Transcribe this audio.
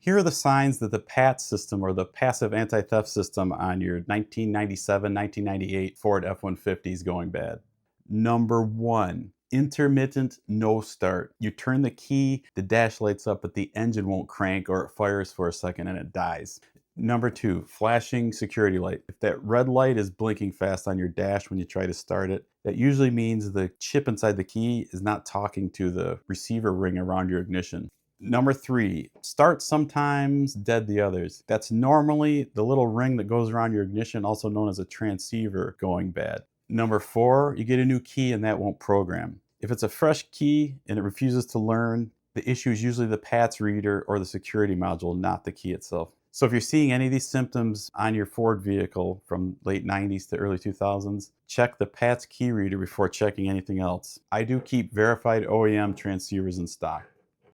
Here are the signs that the PATS system or the passive anti-theft system on your 1997, 1998 Ford F-150 is going bad. Number one, intermittent no start. You turn the key, the dash lights up, but the engine won't crank or it fires for a second and it dies. Number two, flashing security light. If that red light is blinking fast on your dash when you try to start it, that usually means the chip inside the key is not talking to the receiver ring around your ignition. Number three, start sometimes, dead the others. That's normally the little ring that goes around your ignition, also known as a transceiver, going bad. Number four, you get a new key and that won't program. If it's a fresh key and it refuses to learn, the issue is usually the PATS reader or the security module, not the key itself. So if you're seeing any of these symptoms on your Ford vehicle from late 90s to early 2000s, check the PATS key reader before checking anything else. I do keep verified OEM transceivers in stock.